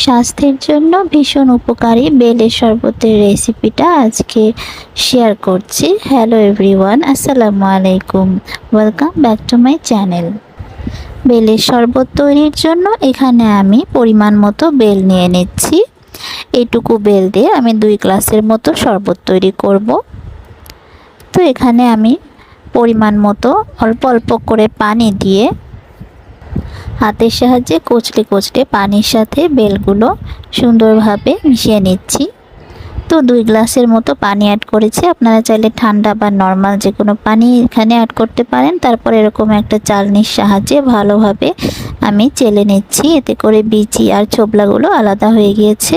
স্বাস্থ্যের জন্য ভীষণ উপকারী বেলের শরবতের রেসিপিটা আজকে শেয়ার করছি। হ্যালো এভরিওয়ান, আসসালামু আলাইকুম, welcome back to my channel. বেলের শরবত তৈরির জন্য এখানে আমি পরিমাণ মতো বেল নিয়ে নিচ্ছি। এইটুকু বেল দিয়ে আমি 2 গ্লাসের মতো শরবত তৈরি করব। তো এখানে আমি পরিমাণ মতো অল্প অল্প করে পানি দিয়ে হাতের সাহায্যে কচলে কচলে পানির সাথে বেলগুলো সুন্দরভাবে মিশিয়ে নিচ্ছি। তো 2 গ্লাসের মতো পানি অ্যাড করেছি। আপনারা চাইলে ঠান্ডা বা নর্মাল যে কোনো পানি এখানে অ্যাড করতে পারেন। তারপর এরকম একটা চালনির সাহায্যে ভালোভাবে আমি চেলে নিচ্ছি, এতে করে বিচি আর ছোবলাগুলো আলাদা হয়ে গিয়েছে।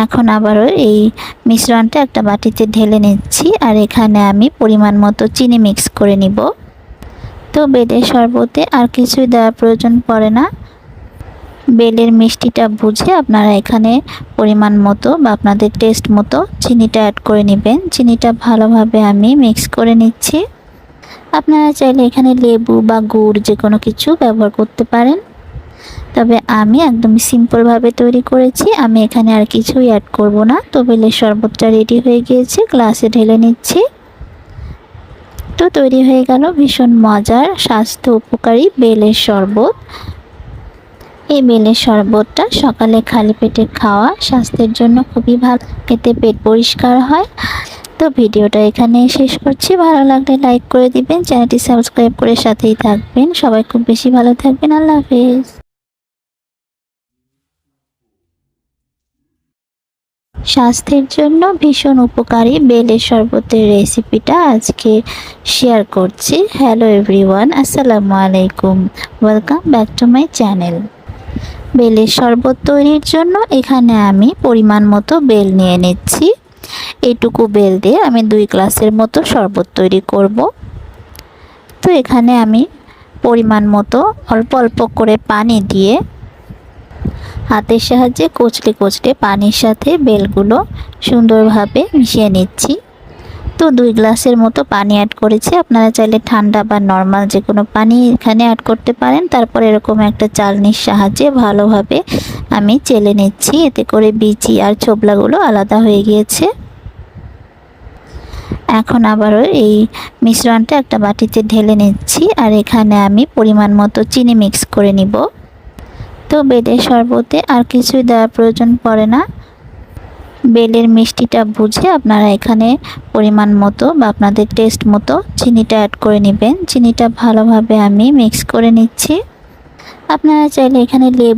এখন আবারও এই মিশ্রণটা একটা বাটিতে ঢেলে নিচ্ছি, আর এখানে আমি পরিমাণ মতো চিনি মিক্স করে নিব। তো বেলের শরবতে আর কিছুই দেওয়ার প্রয়োজন পড়ে না। বেলের মিষ্টিটা বুঝে আপনারা এখানে পরিমাণ মতো বা আপনাদের টেস্ট মতো চিনিটা অ্যাড করে নেবেন। চিনিটা ভালোভাবে আমি মিক্স করে নিচ্ছি। আপনারা চাইলে এখানে লেবু বা গুড় যে কোনো কিছু ব্যবহার করতে পারেন, তবে আমি একদম সিম্পলভাবে তৈরি করেছি। আমি এখানে আর কিছুই অ্যাড করব না। তো বেলের শরবতটা রেডি হয়ে গিয়েছে, গ্লাসে ঢেলে নিচ্ছি। তো তৈরি হয়ে গেল ভীষণ মজার স্বাস্থ্য উপকারী বেলের শরবত। এই বেলের শরবতটা সকালে খালি পেটে খাওয়া স্বাস্থ্যের জন্য খুবই ভালো, এতে পেট পরিষ্কার হয়। তো ভিডিওটা এখানেই শেষ করছি। ভালো লাগলে লাইক করে দিবেন, চ্যানেলটি সাবস্ক্রাইব করে সাথেই থাকবেন। সবাই খুব বেশি ভালো থাকবেন। আল্লাহ হাফেজ। স্বাস্থ্যের জন্য ভীষণ উপকারী বেলের শরবতের রেসিপিটা আজকে শেয়ার করছি। হ্যালো এভরিওয়ান, আসসালামু আলাইকুম, welcome back to my channel. বেলের শরবত তৈরির জন্য এখানে আমি পরিমাণ মতো বেল নিয়ে নিচ্ছি। এইটুকু বেল দিয়ে আমি 2 গ্লাসের মতো শরবত তৈরি করব। তো এখানে আমি পরিমাণ মতো অল্প অল্প করে পানি দিয়ে হাতের সাহায্যে কচলে কচলে পানির সাথে বেলগুলো সুন্দরভাবে মিশিয়ে নিচ্ছি। তো 2 গ্লাসের মতো পানি অ্যাড করেছি। আপনারা চাইলে ঠান্ডা বা নর্মাল যে কোনো পানি এখানে অ্যাড করতে পারেন। তারপর এরকম একটা চালনির সাহায্যে ভালোভাবে আমি চেলে নিচ্ছি, এতে করে বিচি আর ছোবলাগুলো আলাদা হয়ে গিয়েছে। এখন আবারও এই মিশ্রণটা একটা বাটিতে ঢেলে নিচ্ছি, আর এখানে আমি পরিমাণ মতো চিনি মিক্স করে নিব। তো বেলের শরবতে আর কিছুই দেওয়ার প্রয়োজন পড়ে না। বেলের মিষ্টিটা বুঝে আপনারা এখানে পরিমাণ মতো বা আপনাদের টেস্ট মতো চিনিটা অ্যাড করে নেবেন। চিনিটা ভালোভাবে আমি মিক্স করে নিচ্ছি। আপনারা চাইলে এখানে লেবু